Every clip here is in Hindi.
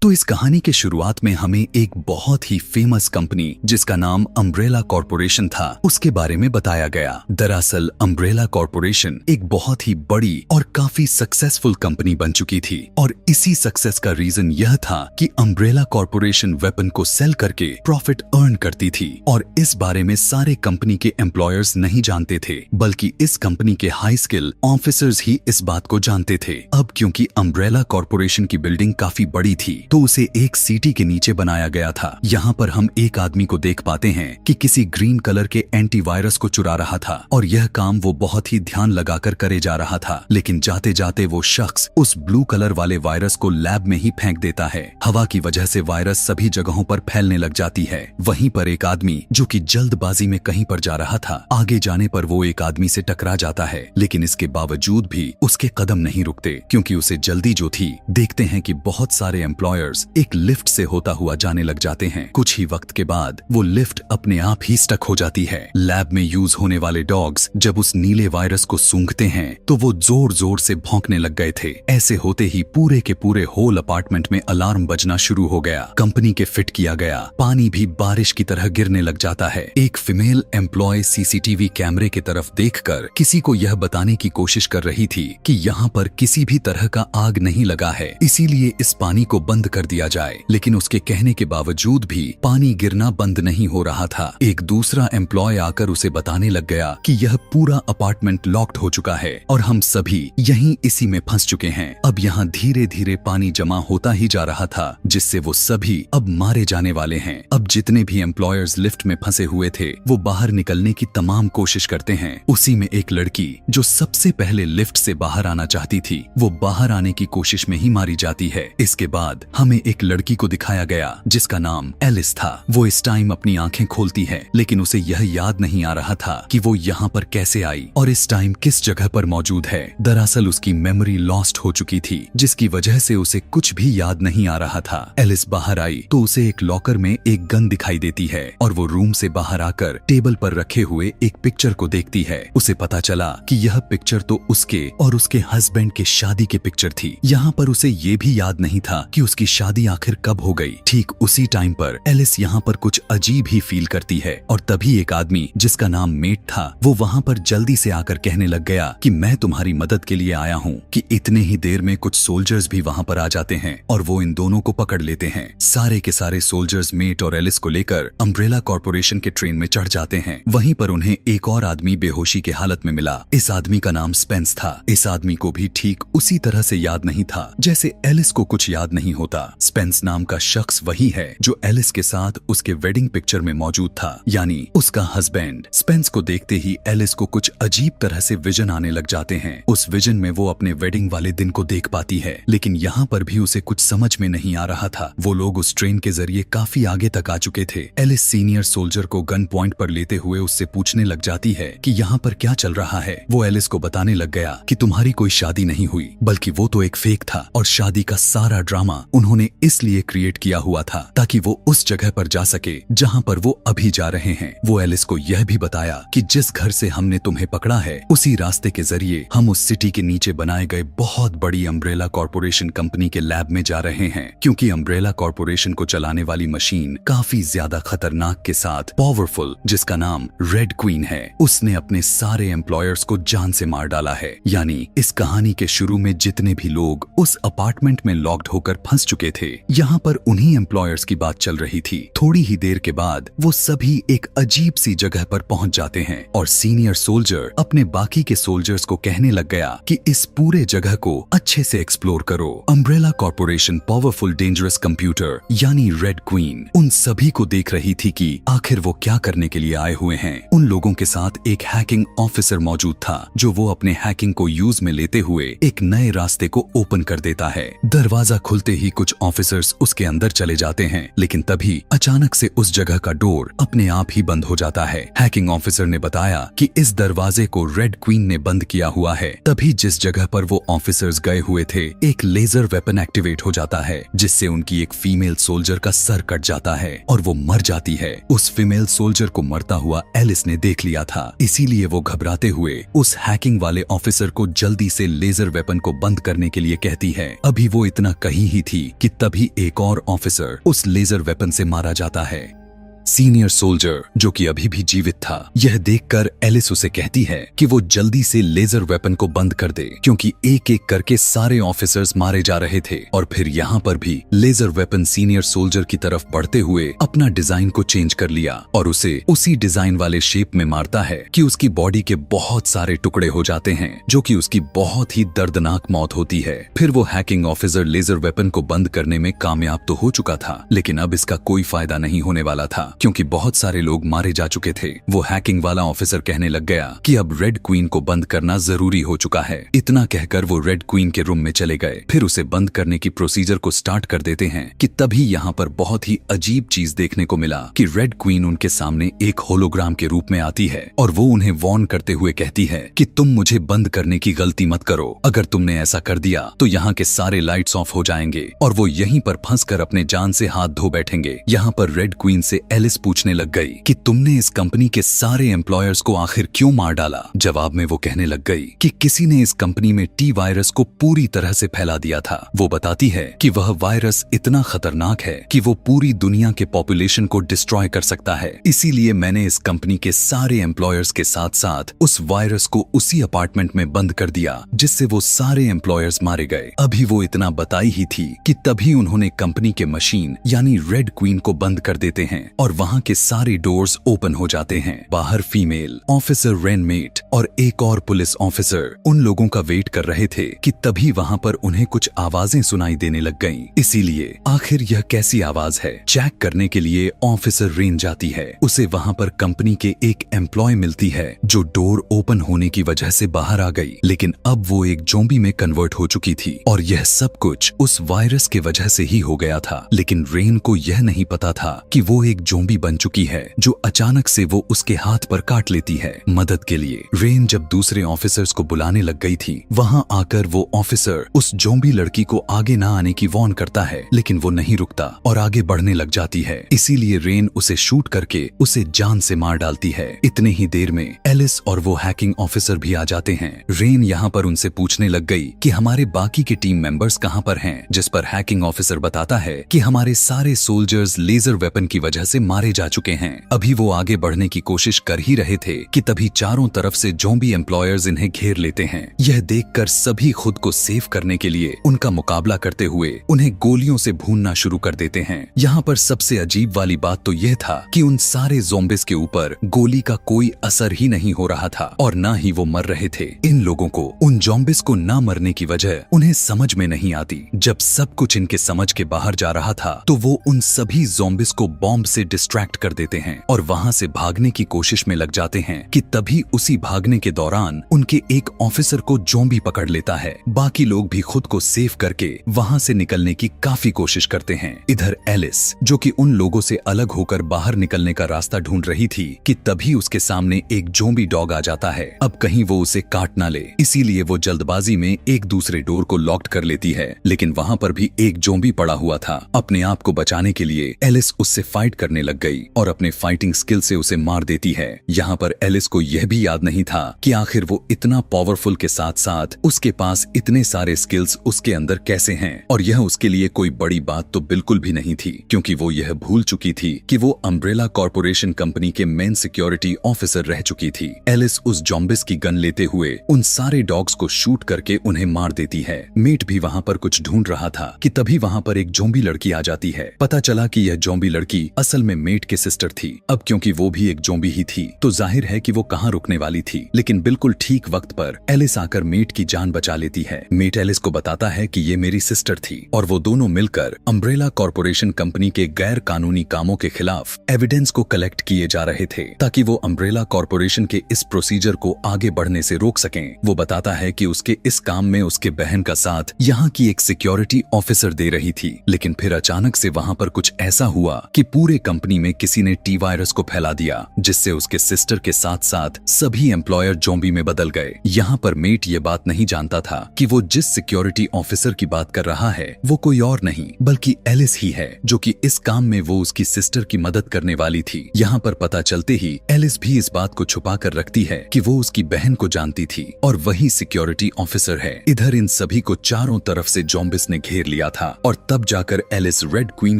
तो इस कहानी के शुरुआत में हमें एक बहुत ही फेमस कंपनी जिसका नाम अम्ब्रेला कॉर्पोरेशन था उसके बारे में बताया गया। दरअसल अम्ब्रेला कॉर्पोरेशन एक बहुत ही बड़ी और काफी सक्सेसफुल कंपनी बन चुकी थी और इसी सक्सेस का रीजन यह था कि अम्ब्रेला कॉर्पोरेशन वेपन को सेल करके प्रॉफिट अर्न करती थी और इस बारे में सारे कंपनी के एम्प्लॉयर्स नहीं जानते थे, बल्कि इस कंपनी के हाई स्किल ऑफिसर्स ही इस बात को जानते थे। अब क्योंकि अम्ब्रेला कॉर्पोरेशन की बिल्डिंग काफी बड़ी थी तो उसे एक सिटी के नीचे बनाया गया था। यहाँ पर हम एक आदमी को देख पाते हैं कि किसी ग्रीन कलर के एंटीवायरस को चुरा रहा था और यह काम वो बहुत ही ध्यान लगाकर करे जा रहा था, लेकिन जाते जाते वो शख्स उस ब्लू कलर वाले वायरस को लैब में ही फेंक देता है। हवा की वजह से वायरस सभी जगहों पर फैलने लग जाती है। वहीं पर एक आदमी जो कि जल्दबाजी में कहीं पर जा रहा था, आगे जाने पर वो एक आदमी से टकरा जाता है, लेकिन इसके बावजूद भी उसके कदम नहीं रुकते क्योंकि उसे जल्दी जो थी। देखते हैं कि बहुत सारे एम्प्लॉयर्स एक लिफ्ट से होता हुआ जाने लग जाते हैं। कुछ ही वक्त के बाद वो लिफ्ट अपने आप ही स्टक हो जाती है। लैब में यूज होने वाले डॉग्स जब उस नीले वायरस को सूंघते हैं तो वो जोर जोर से भौंकने लग गए थे। ऐसे होते ही पूरे के पूरे होल अपार्टमेंट में अलार्म बजना शुरू हो गया। कंपनी के फिट किया गया पानी भी बारिश की तरह गिरने लग जाता है। एक फीमेल एम्प्लॉय सीसीटीवी कैमरे की तरफ देखकर किसी को यह बताने की कोशिश कर रही थी कि यहाँ पर किसी भी तरह का आग नहीं लगा है, इसीलिए इस पानी को बंद कर दिया जाए, लेकिन उसके कहने के बावजूद भी पानी गिरना बंद नहीं हो रहा था। एक दूसरा एम्प्लॉय आकर उसे बताने लग गया कि यह पूरा अपार्टमेंट लॉक्ड हो चुका है और हम सभी यहीं इसी में फंस चुके हैं। अब यहाँ धीरे धीरे पानी जमा होता ही जा रहा था, जिससे वो सभी अब मारे जाने वाले हैं। अब जितने भी एम्प्लॉयर्स लिफ्ट में फंसे हुए थे वो बाहर निकलने की तमाम कोशिश करते हैं। उसी में एक लड़की जो सबसे पहले लिफ्ट से बाहर आना चाहती थी वो बाहर आने की कोशिश में ही मारी जाती है। इसके बाद हमें एक लड़की को दिखाया गया जिसका नाम एलिस था। वो इस टाइम अपनी आंखें खोलती है, लेकिन उसे यह याद नहीं आ रहा था कि वो यहाँ पर कैसे आई और इस टाइम किस जगह पर मौजूद है। दरअसल उसकी मेमोरी लॉस्ट हो चुकी थी, जिसकी वजह से उसे कुछ भी याद नहीं आ रहा था। एलिस बाहर आई तो उसे एक लॉकर में एक गन दिखाई देती है और वो रूम से बाहर आकर टेबल पर रखे हुए एक पिक्चर को देखती है। उसे पता चला कि यह पिक्चर तो उसके और उसके हस्बैंड के शादी के पिक्चर थी। यहाँ पर उसे ये भी याद नहीं था कि उसकी शादी आखिर कब हो गई। ठीक उसी टाइम पर एलिस यहाँ पर कुछ अजीब ही फील करती है और तभी एक आदमी जिसका नाम मेट था वो वहाँ पर जल्दी से आकर कहने लग गया कि मैं तुम्हारी मदद के लिए आया हूँ। कि इतने ही देर में कुछ सोल्जर्स भी वहाँ पर आ जाते हैं और वो इन दोनों को पकड़ लेते हैं। सारे के सारे सोल्जर्स मेट और एलिस को लेकर अम्ब्रेला कॉर्पोरेशन के ट्रेन में चढ़ जाते हैं। वहीं पर उन्हें एक और आदमी बेहोशी की हालत में मिला। इस आदमी का नाम स्पेंस था। इस आदमी को भी ठीक उसी तरह से याद नहीं था जैसे एलिस को कुछ याद नहीं होता। स्पेंस नाम का शख्स वही है जो एलिस के साथ उसके वेडिंग पिक्चर में मौजूद था, यानी उसका हस्बैंड। स्पेंस को देखते ही एलिस को कुछ अजीब तरह से विजन आने लग जाते हैं। उस विजन में वो अपने वेडिंग वाले दिन को देख पाती है, लेकिन यहाँ पर भी उसे कुछ समझ में नहीं आ रहा था। वो लोग उस ट्रेन के जरिए काफी आगे तक आ चुके थे। एलिस सीनियर सोल्जर को गन पॉइंट पर लेते हुए उससे पूछने लग जाती है कि यहाँ पर क्या चल रहा है। वो एलिस को बताने लग गया कि तुम्हारी कोई शादी नहीं हुई, बल्कि वो तो एक फेक था और शादी का सारा ड्रामा उन्होंने इसलिए क्रिएट किया हुआ था ताकि वो उस जगह पर जा सके जहां पर वो अभी जा रहे हैं। वो एलिस को यह भी बताया कि जिस घर से हमने तुम्हें पकड़ा है उसी रास्ते के जरिए हम उस सिटी के नीचे बनाए गए बहुत बड़ी अम्ब्रेला कॉर्पोरेशन कंपनी के लैब में जा रहे हैं, क्योंकि अम्ब्रेला कॉर्पोरेशन को चलाने वाली मशीन काफी ज्यादा खतरनाक के साथ पावरफुल, जिसका नाम रेड क्वीन है, उसने अपने सारे एम्प्लॉयर्स को जान से मार डाला है। यानी इस कहानी के शुरू में जितने भी लोग उस अपार्टमेंट में लॉक्ड होकर फंस चुके थे, यहाँ पर उन्हीं एम्प्लॉयर्स की बात चल रही थी। थोड़ी ही देर के बाद वो सभी एक अजीब सी जगह पर पहुंच जाते हैं और सीनियर सोल्जर अपने बाकी के सोल्जर्स को कहने लग गया कि इस पूरे जगह को अच्छे से एक्सप्लोर करो। Umbrella corporation powerful dangerous computer यानी रेड क्वीन उन सभी को देख रही थी कि आखिर वो क्या करने के लिए आए हुए हैं। उन लोगों के साथ एक हैकिंग ऑफिसर मौजूद था जो वो अपने हैकिंग को यूज में लेते हुए एक नए रास्ते को ओपन कर देता है। दरवाजा खुलते ही कुछ ऑफिसर्स उसके अंदर चले जाते हैं, लेकिन तभी अचानक से उस जगह का डोर अपने आप ही बंद हो जाता है। हैकिंग ऑफिसर ने बताया कि इस दरवाजे को रेड क्वीन ने बंद किया हुआ है। तभी जिस जगह पर वो ऑफिसर्स गए हुए थे एक लेजर वेपन एक्टिवेट हो जाता है, जिससे उनकी एक फीमेल सोल्जर का सर कट जाता है और वो मर जाती है। उस फीमेल सोल्जर को मरता हुआ एलिस ने देख लिया था, इसीलिए वो घबराते हुए उस हैकिंग वाले ऑफिसर को जल्दी से लेजर वेपन को बंद करने के लिए कहती है। अभी वो इतना कही ही थी कि तभी एक और ऑफिसर उस लेजर वेपन से मारा जाता है। सीनियर सोल्जर जो कि अभी भी जीवित था, यह देखकर एलिस उसे कहती है कि वो जल्दी से लेजर वेपन को बंद कर दे, क्योंकि एक एक करके सारे ऑफिसर्स मारे जा रहे थे। और फिर यहाँ पर भी लेजर वेपन सीनियर सोल्जर की तरफ बढ़ते हुए अपना डिजाइन को चेंज कर लिया और उसे उसी डिजाइन वाले शेप में मारता है कि उसकी बॉडी के बहुत सारे टुकड़े हो जाते हैं, जो कि उसकी बहुत ही दर्दनाक मौत होती है। फिर वो हैकिंग ऑफिसर लेजर वेपन को बंद करने में कामयाब तो हो चुका था, लेकिन अब इसका कोई फायदा नहीं होने वाला था, क्योंकि बहुत सारे लोग मारे जा चुके थे। वो हैकिंग वाला ऑफिसर कहने लग गया कि अब रेड क्वीन को बंद करना जरूरी हो चुका है। इतना कहकर वो रेड क्वीन के रूम में चले गए। फिर उसे बंद करने की प्रोसीजर को स्टार्ट कर देते हैं कि तभी यहाँ पर बहुत ही अजीब चीज देखने को मिला कि रेड क्वीन उनके सामने एक होलोग्राम के रूप में आती है और वो उन्हें वॉर्न करते हुए कहती है कि तुम मुझे बंद करने की गलती मत करो। अगर तुमने ऐसा कर दिया तो यहाँ के सारे लाइट्स ऑफ हो जाएंगे और वो यहीं पर फंसकर अपने जान से हाथ धो बैठेंगे। यहाँ पर रेड क्वीन से एलिस पूछने लग गई कि तुमने इस कंपनी के सारे एम्प्लॉयर्स को आखिर क्यों मार डाला। जवाब में वो कहने लग गई कि किसी ने इस कंपनी में टी वायरस को पूरी तरह से फैला दिया था। वो बताती है कि वह वायरस इतना खतरनाक है कि वो पूरी दुनिया के पॉपुलेशन को डिस्ट्रॉय कर सकता है, इसीलिए मैंने इस कंपनी के सारे एम्प्लॉयर्स के साथ साथ उस वायरस को उसी अपार्टमेंट में बंद कर दिया, जिससे वो सारे एम्प्लॉयर्स मारे गए। अभी वो इतना बताई ही थी कि तभी उन्होंने कंपनी के मशीन यानी रेड क्वीन को बंद कर देते हैं और वहाँ के सारे डोर्स ओपन हो जाते हैं। बाहर फीमेल ऑफिसर रेनमेट और एक और पुलिस ऑफिसर उन लोगों का वेट कर रहे थे कि तभी वहाँ पर उन्हें कुछ आवाजें सुनाई देने लग गईं। इसीलिए आखिर यह कैसी आवाज है चेक करने के लिए ऑफिसर रेन जाती है। उसे वहाँ पर कंपनी के एक एम्प्लॉय मिलती है जो डोर ओपन होने की वजह से बाहर आ गई, लेकिन अब वो एक ज़ॉम्बी में कन्वर्ट हो चुकी थी और यह सब कुछ उस वायरस के वजह से ही हो गया था। लेकिन रेन को यह नहीं पता था कि वो एक ज़ॉम्बी बन चुकी है जो अचानक से वो उसके हाथ पर काट लेती है। मदद के लिए रेन जब दूसरे ऑफिसर्स को बुलाने लग गई थी, वहाँ आकर वो ऑफिसर उस ज़ॉम्बी लड़की को आगे ना आने की वॉर्न करता है, लेकिन वो नहीं रुकता और आगे बढ़ने लग जाती है। इसीलिए रेन उसे शूट करके उसे जान से मार डालती है। इतने ही देर में एलिस और वो हैकिंग ऑफिसर भी आ जाते हैं। रेन यहाँ पर उनसे पूछने लग गई कि हमारे बाकी के टीम मेंबर्स कहाँ पर हैं, जिस पर हैकिंग ऑफिसर बताता है कि हमारे सारे सोल्जर्स लेजर वेपन की वजह से मारे जा चुके हैं। अभी वो आगे बढ़ने की कोशिश कर ही रहे थे कि तभी चारों तरफ से ज़ॉम्बी एम्प्लॉयर्स इन्हें घेर लेते हैं। यह देखकर सभी खुद को सेव करने के लिए उनका मुकाबला करते हुए उन्हें गोलियों से भूनना शुरू कर देते हैं। यहाँ पर सबसे अजीब वाली बात तो यह था कि उन सारे ज़ॉम्बिस के ऊपर गोली का कोई असर ही नहीं हो रहा था और ना ही वो मर रहे थे। इन लोगों को उन ज़ॉम्बिस को ना मरने की वजह उन्हें समझ में नहीं आती। जब सब कुछ इनके समझ के बाहर जा रहा था तो वो उन सभी ज़ॉम्बिस को बॉम्ब से डिस्ट्रैक्ट कर देते हैं और वहाँ से भागने की कोशिश में लग जाते हैं कि तभी उसी भागने के दौरान उनके एक ऑफिसर को ज़ॉम्बी पकड़ लेता है। बाकी लोग भी खुद को सेव करके वहाँ से निकलने की काफी कोशिश करते हैं। इधर एलिस जो कि उन लोगों से अलग होकर बाहर निकलने का रास्ता ढूंढ रही थी कि तभी उसके सामने एक ज़ॉम्बी डॉग आ जाता है। अब कहीं वो उसे काट ना ले, इसीलिए वो जल्दबाजी में एक दूसरे डोर को लॉक कर लेती है, लेकिन वहाँ पर भी एक ज़ॉम्बी पड़ा हुआ था। अपने आप को बचाने के लिए एलिस उससे फाइट करने लग गई और अपने फाइटिंग स्किल से उसे मार देती है। यहाँ पर एलिस को यह भी याद नहीं था कि आखिर वो इतना पावरफुल के साथ साथ उसके पास इतने सारे स्किल्स उसके अंदर कैसे हैं, और यह उसके लिए कोई बड़ी बात तो बिल्कुल भी नहीं थी, क्योंकि वो यह भूल चुकी थी कि वो अम्ब्रेला कॉर्पोरेशन कंपनी के मेन सिक्योरिटी ऑफिसर रह चुकी थी। एलिस उस ज़ॉम्बिस की गन लेते हुए उन सारे डॉग्स को शूट करके उन्हें मार देती है। मेट भी वहाँ पर कुछ ढूंढ रहा था कि तभी वहाँ पर एक ज़ॉम्बी लड़की आ जाती है। पता चला कि यह ज़ॉम्बी लड़की असल में मेट के सिस्टर थी। अब क्योंकि वो भी एक ज़ॉम्बी ही थी तो जाहिर है कि वो कहाँ रुकने वाली थी, लेकिन बिल्कुल ठीक वक्त पर एलिस आकर मेट की जान बचा लेती है। मेट एलिस को बताता है कि ये मेरी सिस्टर थी और वो दोनों मिलकर अम्ब्रेला कॉर्पोरेशन कंपनी के गैर कानूनी कामों के खिलाफ एविडेंस को कलेक्ट किए जा रहे थे ताकि वो अम्ब्रेला कॉर्पोरेशन के इस प्रोसीजर को आगे बढ़ने से रोक सकें। वो बताता है कि उसके इस काम में उसके बहन का साथ यहाँ की एक सिक्योरिटी ऑफिसर दे रही थी, लेकिन फिर अचानक से वहाँ पर कुछ ऐसा हुआ कि पूरे कंपनी कंपनी में किसी ने टी वायरस को फैला दिया, जिससे उसके सिस्टर के साथ साथ सभी एम्प्लॉयर ज़ॉम्बी में बदल गए। यहाँ पर मेट ये बात नहीं जानता था कि वो जिस सिक्योरिटी ऑफिसर की बात कर रहा है वो कोई और नहीं बल्कि एलिस ही है, जो कि इस काम में वो उसकी सिस्टर की मदद करने वाली थी। यहाँ पर पता चलते ही एलिस भी इस बात को छुपा कर रखती है कि वो उसकी बहन को जानती थी और वही सिक्योरिटी ऑफिसर है। इधर इन सभी को चारों तरफ से ज़ॉम्बिस ने घेर लिया था और तब जाकर एलिस रेड क्वीन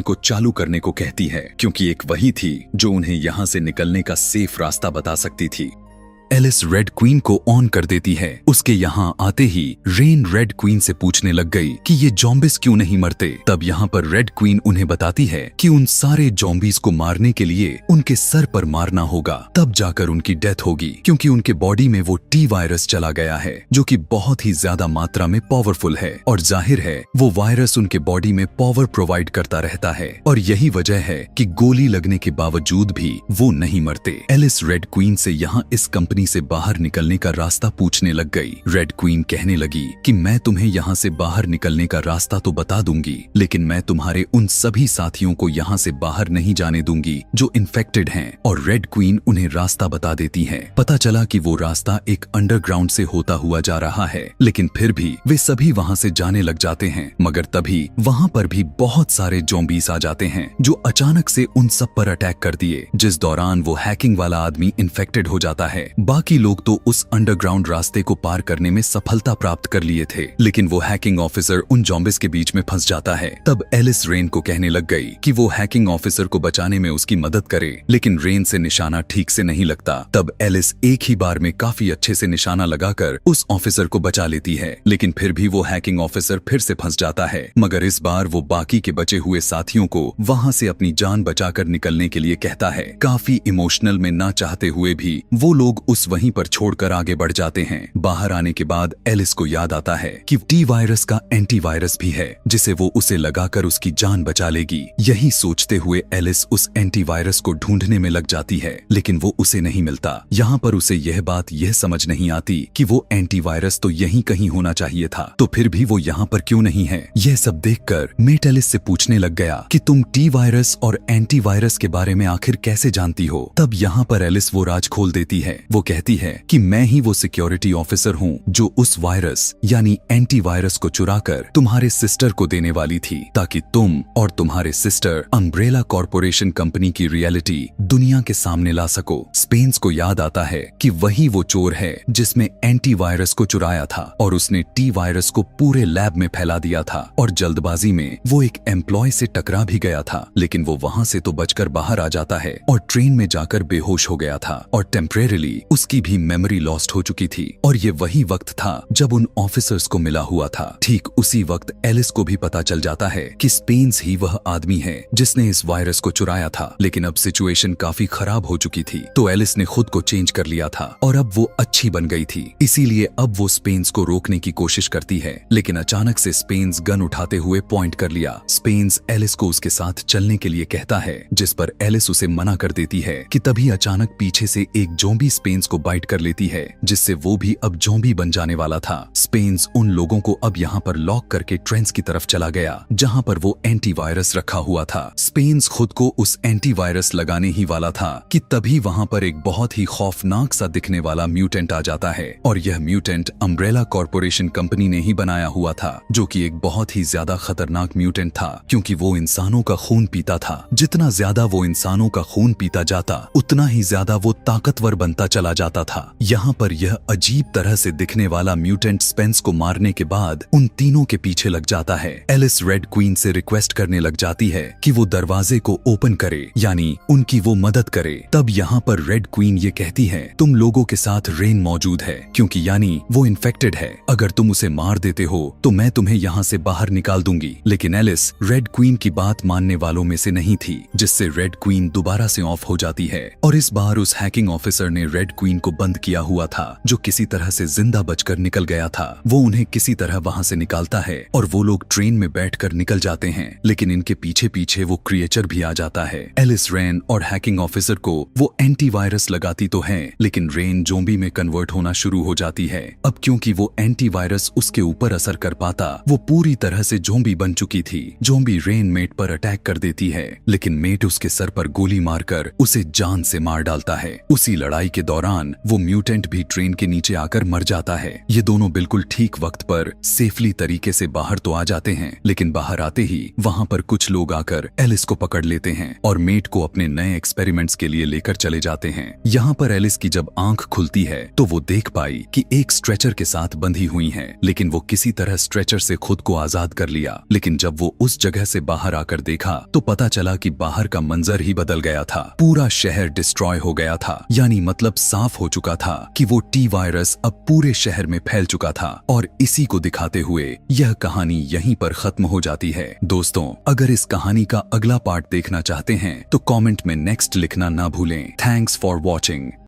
को चालू करने को कहती है, क्योंकि एक वही थी जो उन्हें यहाँ से निकलने का सेफ रास्ता बता सकती थी। एलिस रेड क्वीन को ऑन कर देती है। उसके यहाँ आते ही रेन रेड क्वीन से पूछने लग गई कि ये ज़ॉम्बिस क्यों नहीं मरते। तब यहाँ पर रेड क्वीन उन्हें बताती है कि उन सारे ज़ॉम्बिस को मारने के लिए उनके सर पर मारना होगा, तब जाकर उनकी डेथ होगी, क्योंकि उनके बॉडी में वो टी वायरस चला गया है जो कि बहुत ही ज्यादा मात्रा में पावरफुल है और जाहिर है वो वायरस उनके बॉडी में पावर प्रोवाइड करता रहता है और यही वजह है कि गोली लगने के बावजूद भी वो नहीं मरते। एलिस रेड क्वीन से यहाँ इस कंपनी से बाहर निकलने का रास्ता पूछने लग गई। रेड क्वीन कहने लगी कि मैं तुम्हें यहाँ से बाहर निकलने का रास्ता तो बता दूंगी, लेकिन मैं तुम्हारे उन सभी साथियों को यहाँ से बाहर नहीं जाने दूंगी जो इन्फेक्टेड हैं। और रेड क्वीन उन्हें रास्ता बता देती है। पता चला कि वो रास्ता एक अंडरग्राउंड से होता हुआ जा रहा है, लेकिन फिर भी वे सभी वहाँ से जाने लग जाते हैं। मगर तभी वहाँ पर भी बहुत सारे ज़ॉम्बीस आ जाते हैं जो अचानक से उन सब पर अटैक कर दिए, जिस दौरान वो हैकिंग वाला आदमी इन्फेक्टेड हो जाता है। बाकी लोग तो उस अंडरग्राउंड रास्ते को पार करने में सफलता प्राप्त कर लिए थे, लेकिन वो हैकिंग ऑफिसर उन ज़ॉम्बिस के बीच में फंस जाता है। तब एलिस रेन को कहने लग गई कि वो हैकिंग ऑफिसर को बचाने में उसकी मदद करे, लेकिन रेन से निशाना ठीक से नहीं लगता। तब एलिस एक ही बार में काफी अच्छे से निशाना लगाकर उस ऑफिसर को बचा लेती है, लेकिन फिर भी वो हैकिंग ऑफिसर फिर से फंस जाता है। मगर इस बार वो बाकी के बचे हुए साथियों को वहाँ से अपनी जान बचाकर निकलने के लिए कहता है। काफी इमोशनल में ना चाहते हुए भी वो लोग उस वहीं पर छोड़कर आगे बढ़ जाते हैं। बाहर आने के बाद एलिस को याद आता है कि टी वायरस का एंटीवायरस भी है, जिसे वो उसे लगाकर उसकी जान बचा लेगी। यही सोचते हुए एलिस उस एंटीवायरस को ढूंढने में लग जाती है, लेकिन वो उसे नहीं मिलता। यहाँ पर उसे यह बात यह समझ नहीं आती कि वो एंटीवायरस तो यहीं कहीं होना चाहिए था, तो फिर भी वो यहाँ पर क्यों नहीं है। यह सब देखकर मेट एलिस से पूछने लग गया कि तुम टी वायरस और एंटीवायरस के बारे में आखिर कैसे जानती हो। तब यहाँ पर एलिस वो राज खोल देती है। वो कहती है कि मैं ही वो सिक्योरिटी ऑफिसर हूँ जो उस वायरस यानी एंटीवायरस को चुराकर तुम्हारे सिस्टर को देने वाली थी, ताकि तुम और तुम्हारे सिस्टर अम्ब्रेला कॉर्पोरेशन कंपनी की रियलिटी दुनिया के सामने ला सको। स्पेन्स को याद आता है कि वही वो चोर है जिसमें एंटीवायरस को चुराया था और उसने टी वायरस को पूरे लैब में फैला दिया था और जल्दबाजी में वो एक एम्प्लॉय से टकरा भी गया था, लेकिन वो वहाँ से तो बचकर बाहर आ जाता है और ट्रेन में जाकर बेहोश हो गया था और टेम्परेरीली उसकी भी मेमोरी लॉस्ट हो चुकी थी। और ये वही वक्त था जब उन ऑफिसर्स को मिला हुआ था। ठीक उसी वक्त एलिस को भी पता चल जाता है कि स्पेन्स ही वह आदमी है जिसने इस वायरस को चुराया था, लेकिन अब सिचुएशन काफी खराब हो चुकी थी, तो एलिस ने खुद को चेंज कर लिया था और अब वो अच्छी बन गई थी। इसीलिए अब वो स्पेन्स को रोकने की कोशिश करती है, लेकिन अचानक से स्पेन्स गन उठाते हुए पॉइंट कर लिया। स्पेन्स एलिस को उसके साथ चलने के लिए कहता है, जिस पर एलिस उसे मना कर देती है कि तभी अचानक पीछे से एक ज़ॉम्बी स्पेन्स को बाइट कर लेती है, जिससे वो भी अब ज़ॉम्बी बन जाने वाला था। स्पेन्स उन लोगों को अब यहाँ पर लॉक करके ट्रेंच की तरफ चला गया जहाँ पर वो एंटीवायरस रखा हुआ था। स्पेन्स खुद को उस एंटीवायरस लगाने ही वाला था कि तभी वहाँ पर एक बहुत ही खौफनाक सा दिखने वाला म्यूटेंट आ जाता है और यह म्यूटेंट अम्ब्रेला कॉर्पोरेशन कंपनी ने ही बनाया हुआ था, जो कि एक बहुत ही ज्यादा खतरनाक म्यूटेंट था, क्योंकि वो इंसानों का खून पीता था। जितना ज्यादा वो इंसानों का खून पीता जाता उतना ही ज्यादा वो ताकतवर बनता चला जाता था। यहाँ पर यह अजीब तरह से दिखने वाला म्यूटेंट स्पेंस को मारने के बाद उन तीनों के पीछे लग जाता है। एलिस रेड क्वीन से रिक्वेस्ट करने लग जाती है कि वो दरवाजे को ओपन करे, यानी उनकी वो मदद करे। तब यहाँ पर रेड क्वीन ये कहती है, तुम लोगों के साथ रेन मौजूद है, क्योंकि यानी वो इन्फेक्टेड है। अगर तुम उसे मार देते हो तो मैं तुम्हें यहाँ से बाहर निकाल दूंगी। लेकिन एलिस रेड क्वीन की बात मानने वालों में से नहीं थी, जिससे रेड क्वीन दोबारा से ऑफ हो जाती है और इस बार उस हैकिंग ऑफिसर ने रेड क्वीन को बंद किया हुआ था, जो किसी तरह से जिंदा बचकर निकल गया था। वो उन्हें किसी तरह वहां से निकालता है और वो लोग ट्रेन में बैठकर निकल जाते हैं, लेकिन इनके पीछे पीछे वो क्रिएचर भी आ जाता है। एलिस रेन और हैकिंग ऑफिसर को वो एंटीवायरस लगाती तो है, लेकिन रेन ज़ॉम्बी में कन्वर्ट होना शुरू हो जाती है। अब क्योंकि वो एंटीवायरस उसके ऊपर असर कर पाता, वो पूरी तरह से ज़ॉम्बी बन चुकी थी। ज़ॉम्बी रेन मेट पर अटैक कर देती है, लेकिन मेट उसके सर पर गोली मारकर उसे जान से मार डालता है। उसी लड़ाई के दौरान वो म्यूटेंट भी ट्रेन के नीचे आकर मर जाता है। ये दोनों बिल्कुल ठीक वक्त पर सेफली तरीके से बाहर तो आ जाते हैं, लेकिन बाहर आते ही वहां पर कुछ लोग आकर एलिस को पकड़ लेते हैं और मेट को अपने नए एक्सपेरिमेंट्स के लिए लेकर चले जाते हैं। यहाँ पर एलिस की जब आंख खुलती है तो वो देख पाई कि एक स्ट्रेचर के साथ बंधी हुई है, लेकिन वो किसी तरह स्ट्रेचर से खुद को आजाद कर लिया। लेकिन जब वो उस जगह से बाहर आकर देखा तो पता चला कि बाहर का मंजर ही बदल गया था। पूरा शहर डिस्ट्रॉय हो गया था, यानी मतलब साफ हो चुका था कि वो टी वायरस अब पूरे शहर में फैल चुका था। और इसी को दिखाते हुए यह कहानी यहीं पर खत्म हो जाती है। दोस्तों, अगर इस कहानी का अगला पार्ट देखना चाहते हैं तो कमेंट में नेक्स्ट लिखना ना भूलें। Thanks for watching.